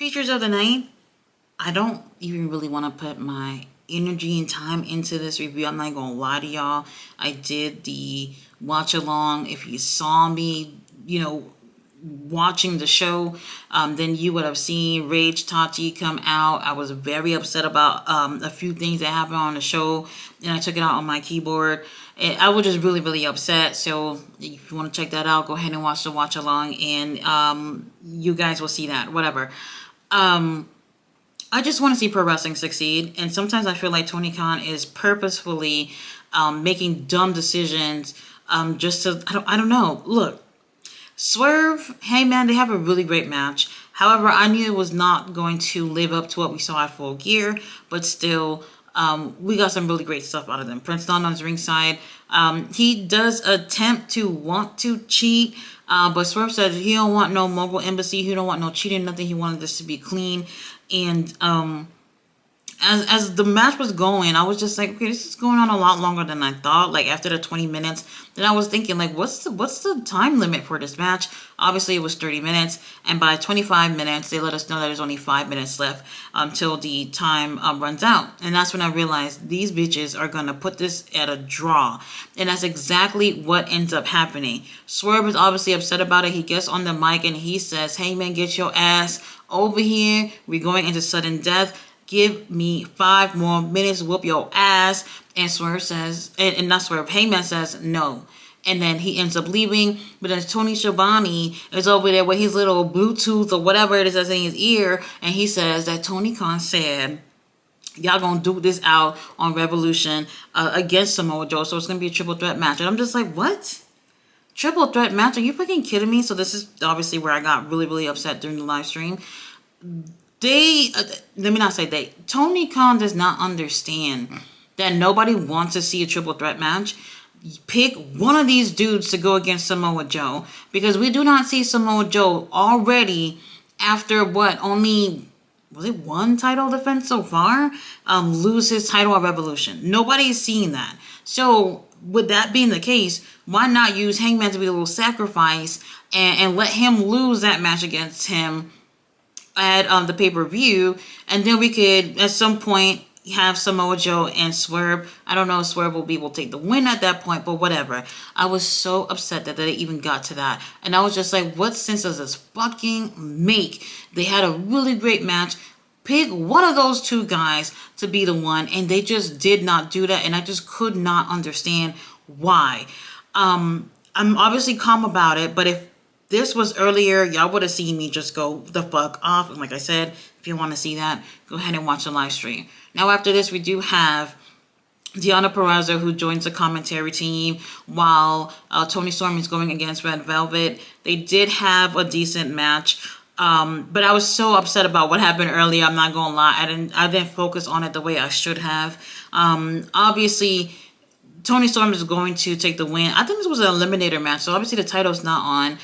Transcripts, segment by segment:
Creatures of the night. I don't even really want to put my energy and time into this review. I'm not gonna lie to y'all. I did the watch along. If you saw me, watching the show, then you would have seen Rage Tati come out. I was very upset about a few things that happened on the show, and I took it out on my keyboard. And I was just really, really upset. So if you want to check that out, go ahead and watch the watch along, and you guys will see that. Whatever. I just want to see pro wrestling succeed, and sometimes I feel like Tony Khan is purposefully making dumb decisions just to, I don't know. Look, Swerve, hey man, they have a really great match. However, I knew it was not going to live up to what we saw at Full Gear, but still, we got some really great stuff out of them. Prince Nana's ringside. He does attempt to want to cheat, but Swerve says he don't want no mogul embassy. He don't want no cheating, nothing. He wanted this to be clean. And as the match was going, I was just like, okay, this is going on a lot longer than I thought. Like after the 20 minutes, then I was thinking, like, what's the time limit for this match? Obviously, it was 30 minutes, and by 25 minutes, they let us know that there's only 5 minutes left until the time runs out. And that's when I realized these bitches are gonna put this at a draw, and that's exactly what ends up happening. Swerve is obviously upset about it. He gets on the mic and he says, "Hey man, get your ass over here. We're going into sudden death. Give me 5 more minutes, whoop your ass." And Swerve says, and not Swerve, Heyman says no. And then he ends up leaving. But then Tony Schiavone is over there with his little Bluetooth or whatever it is that's in his ear. And he says that Tony Khan said, y'all gonna do this out on Revolution against Samoa Joe. So it's gonna be a triple threat match. And I'm just like, what? Triple threat match? Are you fucking kidding me? So this is obviously where I got really, really upset during the live stream. Let me not say they. Tony Khan does not understand that nobody wants to see a triple threat match. Pick one of these dudes to go against Samoa Joe, because we do not see Samoa Joe already after only was it one title defense so far, lose his title at Revolution. Nobody's seen that. So with that being the case, why not use Hangman to be a little sacrifice and let him lose that match against him at the pay-per-view, and then we could at some point have Samoa Joe and Swerve. I don't know if Swerve will be able to take the win at that point, but whatever. I was so upset that they even got to that, and I was just like, what sense does this fucking make? They had a really great match. Pick one of those two guys to be the one, and they just did not do that, and I just could not understand why. I'm obviously calm about it, but if this was earlier, y'all would have seen me just go the fuck off. And like I said, if you want to see that, go ahead and watch the live stream. Now after this, we do have Deonna Purrazzo, who joins the commentary team while Toni Storm is going against Red Velvet. They did have a decent match, but I was so upset about what happened earlier. I'm not gonna lie, I didn't focus on it the way I should have. Obviously, Toni Storm is going to take the win. I think this was an eliminator match, so obviously the title's not on.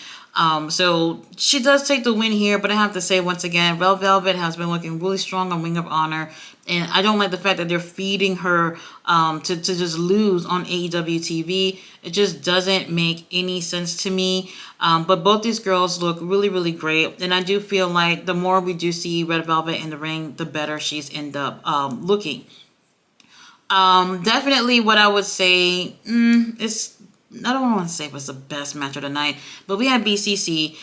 So she does take the win here, but I have to say once again, Red Velvet has been looking really strong on Ring of Honor, and I don't like the fact that they're feeding her to just lose on AEW TV. It just doesn't make any sense to me. But both these girls look really, really great, and I do feel like the more we do see Red Velvet in the ring, the better she's end up looking. Definitely what I would say is, I don't want to say it was the best match of the night, but we had BCC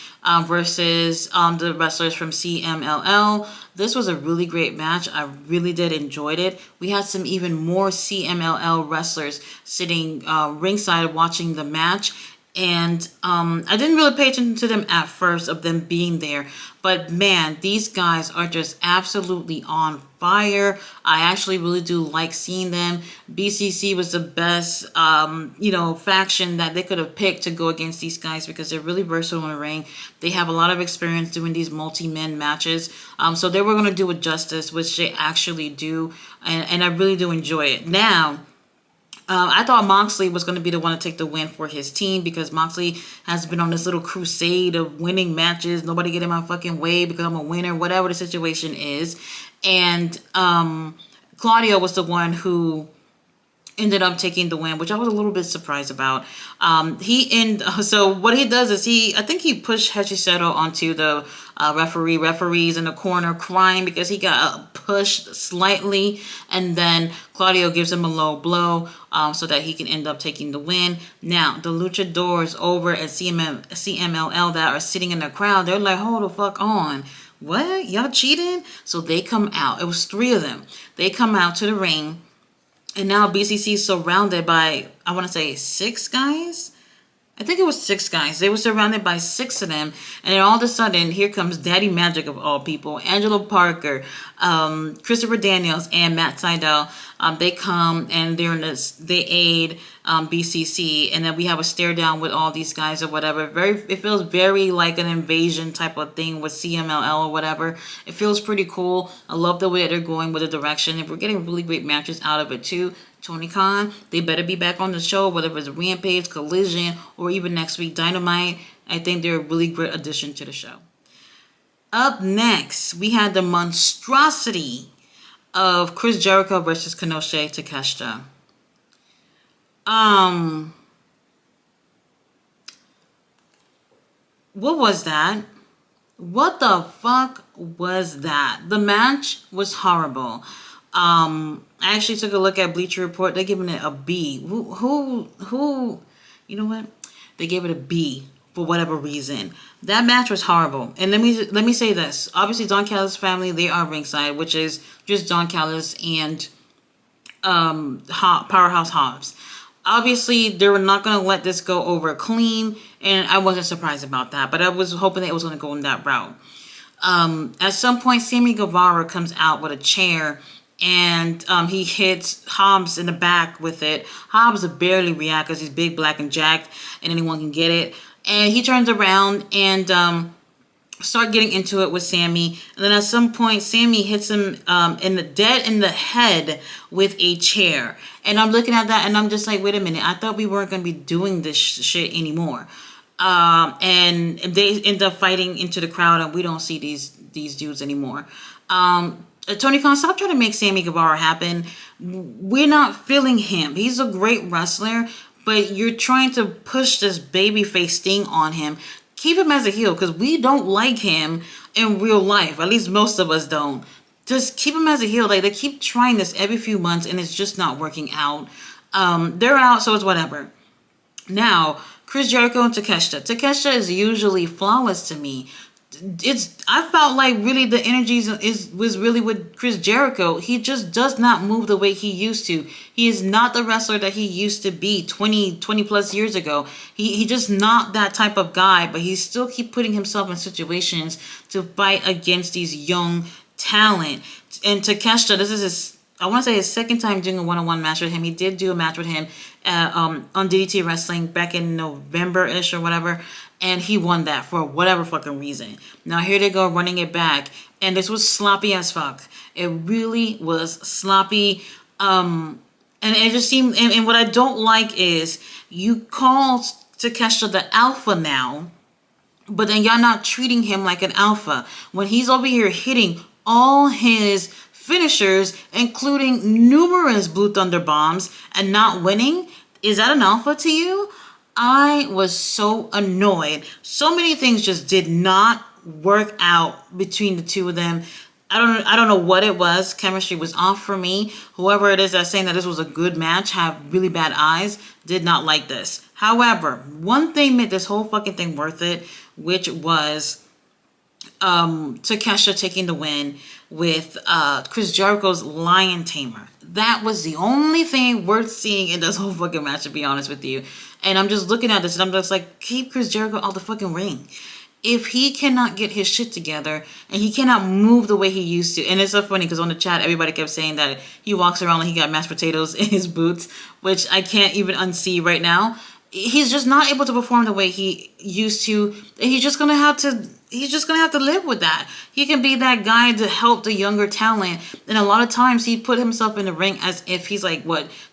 versus the wrestlers from CMLL. This was a really great match. I really did enjoy it. We had some even more CMLL wrestlers sitting ringside watching the match. And I didn't really pay attention to them at first, of them being there. But man, these guys are just absolutely on fire. I actually really do like seeing them. BCC was the best, faction that they could have picked to go against these guys, because they're really versatile in the ring. They have a lot of experience doing these multi-men matches. So they were going to do it justice, which they actually do. And I really do enjoy it. Now, I thought Moxley was going to be the one to take the win for his team, because Moxley has been on this little crusade of winning matches. Nobody get in my fucking way because I'm a winner, whatever the situation is. And Claudio was the one who ended up taking the win, which I was a little bit surprised about. So what he does is I think he pushed Hechicero onto the referees in the corner crying because he got pushed slightly, and then Claudio gives him a low blow so that he can end up taking the win. Now, the luchadors over at CMLL that are sitting in the crowd, they're like, hold the fuck on. What? Y'all cheating? So they come out. It was 3 of them. They come out to the ring. And now BCC is surrounded by, I want to say 6 guys. I think it was 6 guys. They were surrounded by 6 of them. And then all of a sudden, here comes Daddy Magic of all people. Angelo Parker, Christopher Daniels, and Matt Sydal. They come and they aid BCC. And then we have a stare down with all these guys or whatever. It feels very like an invasion type of thing with CMLL or whatever. It feels pretty cool. I love the way that they're going with the direction. If we're getting really great matches out of it too. Tony Khan, they better be back on the show, whether it's Rampage, Collision, or even next week Dynamite. I think they're a really great addition to the show. Up next, we had the monstrosity of Chris Jericho versus Konosuke Takeshita. What was that? What the fuck was that? The match was horrible. I actually took a look at Bleacher Report. They're giving it a B. Who? You know what? They gave it a B for whatever reason. That match was horrible. And let me say this. Obviously, Don Callis' family, they are ringside, which is just Don Callis and Powerhouse Hobbs. Obviously, they were not going to let this go over clean, and I wasn't surprised about that. But I was hoping that it was going to go in that route. At some point, Sammy Guevara comes out with a chair, and he hits Hobbs in the back with it. Hobbs barely reacts because he's big, black, and jacked, and anyone can get it. And he turns around and start getting into it with Sammy. And then at some point, Sammy hits him in the head with a chair. And I'm looking at that, and I'm just like, wait a minute. I thought we weren't going to be doing this shit anymore. And they end up fighting into the crowd, and we don't see these dudes anymore. Tony Khan, stop trying to make Sammy Guevara happen. We're not feeling him. He's a great wrestler, but you're trying to push this babyface sting on him. Keep him as a heel, because we don't like him in real life. At least most of us don't. Just keep him as a heel. Like, they keep trying this every few months, and it's just not working out. They're out, so it's whatever. Now, Chris Jericho and Takeshita. Takeshita is usually flawless to me. I felt like really the energy was really with Chris Jericho. He just does not move the way he used to. He is not the wrestler that he used to be 20 plus years ago. He just not that type of guy, but he still keep putting himself in situations to fight against these young talent. And Takeshita, this is I want to say his second time doing a one-on-one match with him. He did do a match with him on DDT Wrestling back in November-ish or whatever. And he won that for whatever fucking reason. Now here they go running it back. And this was sloppy as fuck. It really was sloppy. And it just seemed... And what I don't like is you call Takeshita the alpha now. But then y'all not treating him like an alpha. When he's over here hitting all his finishers, including numerous Blue Thunder bombs, and not winning, is that an alpha to you? I was so annoyed. So many things just did not work out between the two of them. I don't know what it was. Chemistry was off for me. Whoever it is that's saying that this was a good match have really bad eyes. Did not like this. However, one thing made this whole fucking thing worth it, which was Takeshita taking the win with Chris Jericho's Lion Tamer. That was the only thing worth seeing in this whole fucking match, to be honest with you. And I'm just looking at this and I'm just like, keep Chris Jericho out the fucking ring. If he cannot get his shit together and he cannot move the way he used to, and it's so funny because on the chat everybody kept saying that he walks around like he got mashed potatoes in his boots, which I can't even unsee right now. He's just not able to perform the way he used to. He's just gonna have to live with that. He can be that guy to help the younger talent, and a lot of times he put himself in the ring as if he's like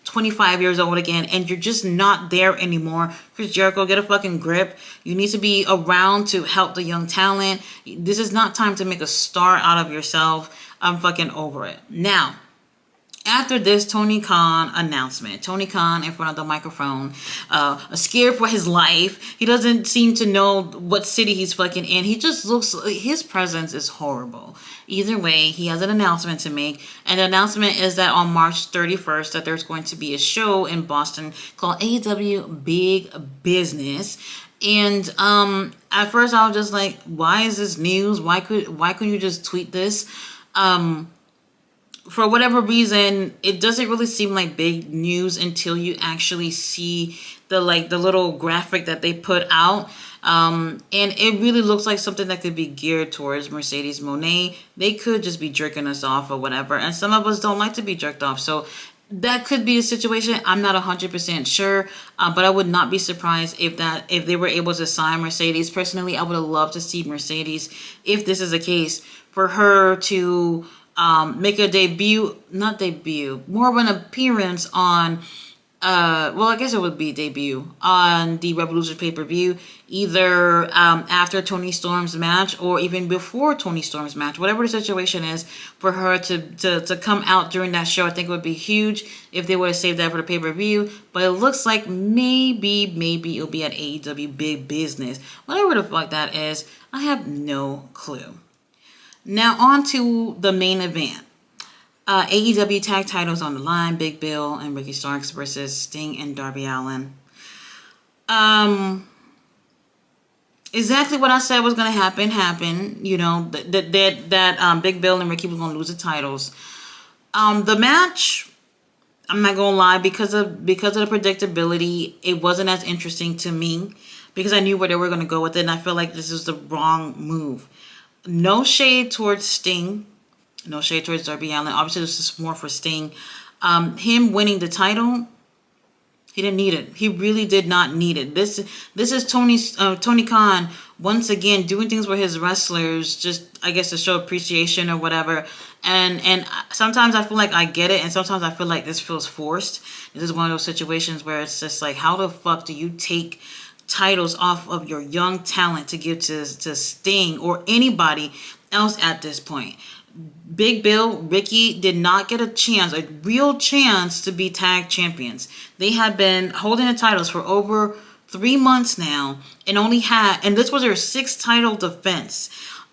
25 years old again, and you're just not there anymore. Chris Jericho, get a fucking grip. You need to be around to help the young talent. This is not time to make a star out of yourself. I'm fucking over it. Now, After this Tony Khan announcement, Tony Khan in front of the microphone, scared for his life. He doesn't seem to know what city he's fucking in. He just looks, his presence is horrible. Either way, he has an announcement to make. And the announcement is that on March 31st, that there's going to be a show in Boston called AEW Big Business. And at first I was just like, why is this news? Why couldn't you just tweet this? For whatever reason, it doesn't really seem like big news until you actually see the little graphic that they put out. And it really looks like something that could be geared towards Mercedes Moné. They could just be jerking us off or whatever. And some of us don't like to be jerked off. So that could be a situation. I'm not 100% sure, but I would not be surprised if they were able to sign Mercedes. Personally, I would have loved to see Mercedes, if this is the case, for her to make a more of an appearance on, well, I guess it would be debut on the Revolution pay-per-view, either after Tony Storm's match or even before Tony Storm's match, whatever the situation is, for her to come out during that show. I think it would be huge if they would have saved that for the pay-per-view, but it looks like maybe it'll be at AEW Big Business. Whatever the fuck that is, I have no clue. Now on to the main event. AEW tag titles on the line. Big Bill and Ricky Starks versus Sting and Darby Allin. Exactly what I said was going to happen happened. You know, that Big Bill and Ricky was going to lose the titles. The match, I'm not going to lie, because of the predictability, it wasn't as interesting to me because I knew where they were going to go with it, and I feel like this is the wrong move. No shade towards Sting. No shade towards Darby Allin. Obviously, this is more for Sting. Him winning the title, he didn't need it. He really did not need it. This is Tony Khan once again doing things with his wrestlers, just I guess to show appreciation or whatever. And sometimes I feel like I get it, and sometimes I feel like this feels forced. This is one of those situations where it's just like, how the fuck do you take titles off of your young talent to give to Sting or anybody else at this point? Big Bill, Ricky did not get a real chance to be tag champions. They had been holding the titles for over 3 months now and this was their 6th title defense.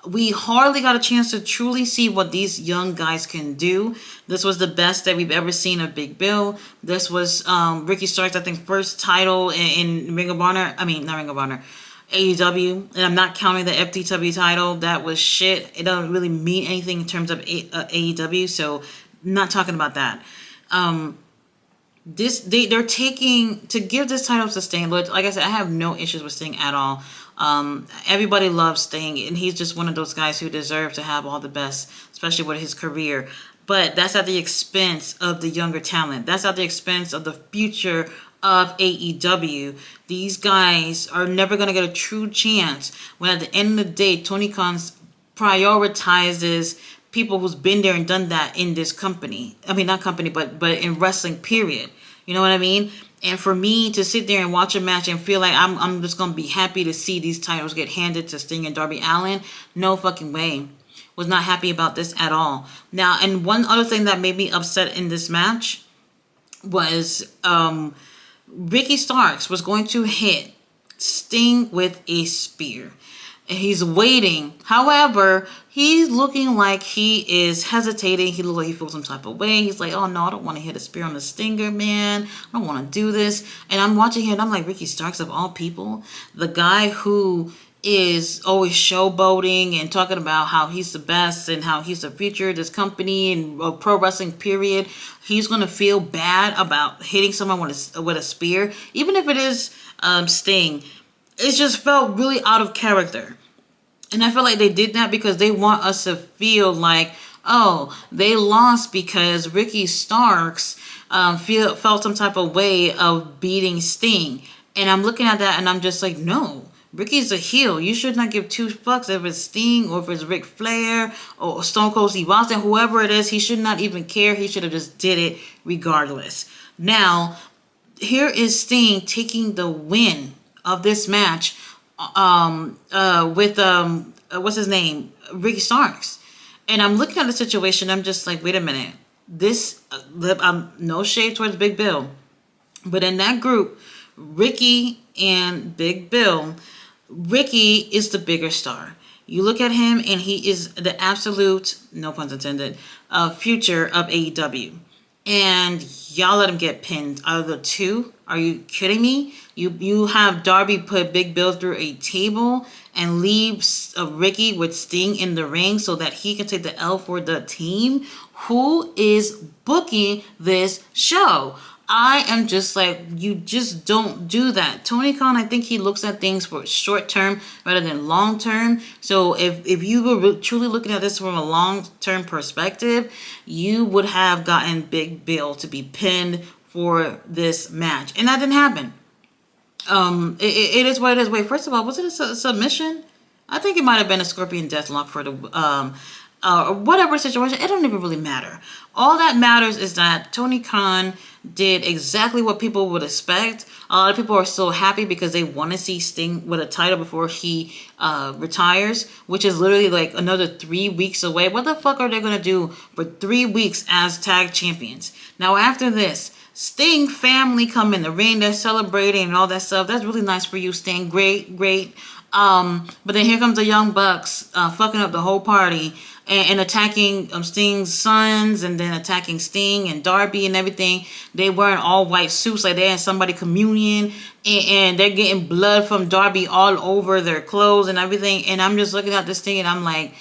We hardly got a chance to truly see what these young guys can do. This was the best that we've ever seen of Big Bill. This was Ricky Starks, I think, first title in Ring of Honor. I mean, not Ring of Honor, AEW. And I'm not counting the FTW title. That was shit. It doesn't really mean anything in terms of AEW, so I'm not talking about that. They're taking to give this title to Sting. Like I said, I have no issues with Sting at all. Everybody loves Sting, and he's just one of those guys who deserve to have all the best, especially with his career. But that's at the expense of the younger talent. That's at the expense of the future of AEW. These guys are never going to get a true chance when at the end of the day, Tony Khan prioritizes people who's been there and done that in this company. I mean, not company, but in wrestling, period. You know what I mean? And for me to sit there and watch a match and feel like I'm just going to be happy to see these titles get handed to Sting and Darby Allin, no fucking way. Was not happy about this at all. Now, and one other thing that made me upset in this match was Ricky Starks was going to hit Sting with a spear. And he's waiting. However, he's looking like he is hesitating. He looks like he feels some type of way. He's like, oh no, I don't want to hit a spear on the Stinger, man. I don't want to do this. And I'm watching him and I'm like, Ricky Starks of all people, the guy who is always showboating and talking about how he's the best and how he's the future of this company and pro wrestling, period. He's going to feel bad about hitting someone with a spear, even if it is Sting. It just felt really out of character. And I feel like they did that because they want us to feel like, oh, they lost because Ricky Starks felt some type of way of beating Sting. And I'm looking at that and I'm just like, no, Ricky's a heel. You should not give 2 fucks if it's Sting or if it's Ric Flair or Stone Cold Steve Austin, whoever it is. He should not even care. He should have just did it regardless. Now, here is Sting taking the win of this match with what's his name, Ricky Starks. And I'm looking at the situation, I'm just like, wait a minute, this, no shade towards Big Bill, but in that group, Ricky and Big Bill, Ricky is the bigger star. You look at him, and he is the absolute, no pun intended, future of AEW. And y'all let him get pinned out of the two. Are you kidding me? You have Darby put Big Bill through a table and leaves Ricky with Sting in the ring so that he can take the L for the team. Who is booking this show? I am just like, you just don't do that. Tony Khan, I think he looks at things for short term rather than long term. So if you were truly looking at this from a long term perspective, you would have gotten Big Bill to be pinned for this match. And that didn't happen. It is what it is. Wait, first of all, was it a submission? I think it might have been a Scorpion Deathlock for the whatever situation. It don't even really matter. All that matters is that Tony Khan did exactly what people would expect. A lot of people are so happy because they want to see Sting with a title before he retires, which is literally like another 3 weeks away. What the fuck are they going to do for 3 weeks as tag champions? Now, after this, Sting family come in the ring. They're celebrating and all that stuff. That's really nice for you, Sting. Great. But then here comes the Young Bucks fucking up the whole party and attacking Sting's sons, and then attacking Sting and Darby and everything. They wearing all white suits like they had somebody communion, and they're getting blood from Darby all over their clothes and everything. And I'm just looking at this thing and I'm like,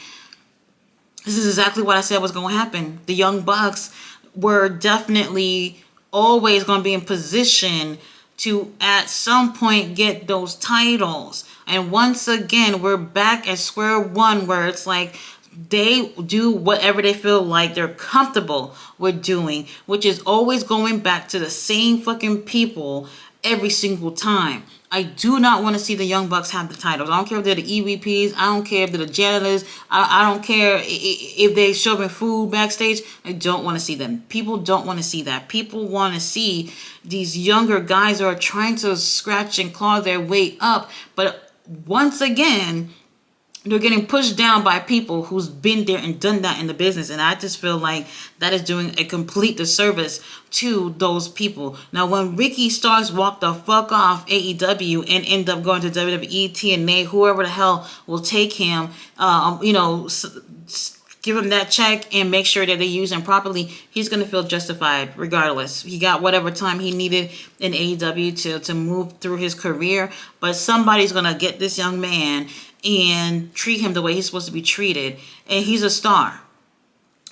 this is exactly what I said was going to happen. The Young Bucks were definitely always going to be in position to at some point get those titles. And once again, we're back at square one, where it's like they do whatever they feel like they're comfortable with doing, which is always going back to the same fucking people every single time. I do not want to see the Young Bucks have the titles. I don't care if they're the EVPs. I don't care if they're the janitors. I don't care if they're shoving food backstage. I don't want to see them. People don't want to see that. People want to see these younger guys who are trying to scratch and claw their way up. But once again, they're getting pushed down by people who's been there and done that in the business. And I just feel like that is doing a complete disservice to those people. Now, when Ricky Starks walked the fuck off AEW and end up going to WWE, TNA, whoever the hell will take him, give him that check and make sure that they use him properly, he's going to feel justified regardless. He got whatever time he needed in AEW to move through his career. But somebody's going to get this young man and treat him the way he's supposed to be treated. And he's a star.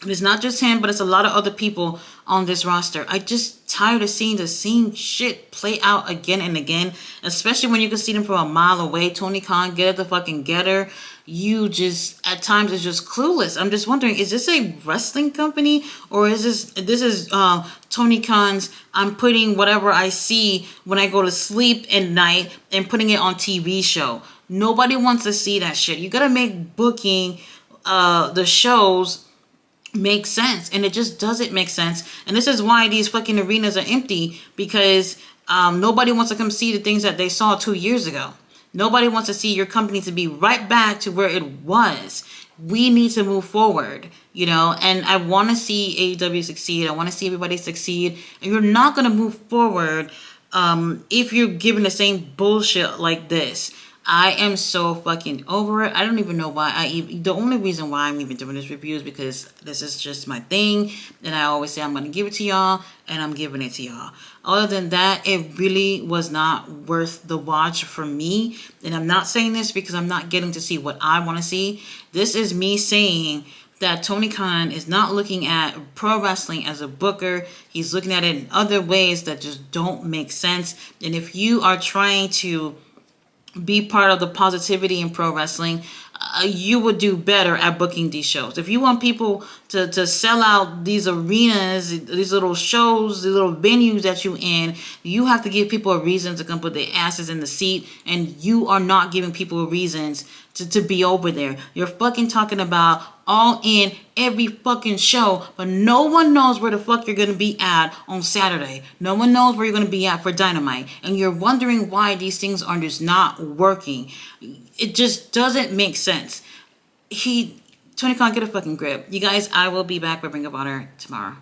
And it's not just him, but it's a lot of other people on this roster. I just tired of seeing the same shit play out again and again, especially when you can see them from a mile away. Tony Khan, get at the fucking getter. You just, at times, is just clueless. I'm just wondering, is this a wrestling company, or is this is Tony Khan's, I'm putting whatever I see when I go to sleep at night and putting it on TV show. Nobody wants to see that shit. You gotta make booking the shows make sense, and it just doesn't make sense. And this is why these fucking arenas are empty, because nobody wants to come see the things that they saw 2 years ago. Nobody wants to see your company to be right back to where it was. We need to move forward, and I want to see AEW succeed. I want to see everybody succeed. And you're not going to move forward if you're giving the same bullshit like this. I am so fucking over it. I don't even know why the only reason why I'm even doing this review is because this is just my thing. And I always say I'm going to give it to y'all, and I'm giving it to y'all. Other than that, it really was not worth the watch for me. And I'm not saying this because I'm not getting to see what I want to see. This is me saying that Tony Khan is not looking at pro wrestling as a booker. He's looking at it in other ways that just don't make sense. And if you are trying to be part of the positivity in pro wrestling, you would do better at booking these shows. If you want people to sell out these arenas, these little shows, these little venues that you in, you have to give people a reason to come put their asses in the seat, and you are not giving people reasons to be over there. You're fucking talking about all in every fucking show, but no one knows where the fuck you're going to be at on Saturday. No one knows where you're going to be at for Dynamite, and you're wondering why these things are just not working. It just doesn't make sense. Tony Khan, get a fucking grip. You guys, I will be back with Ring of Honor tomorrow.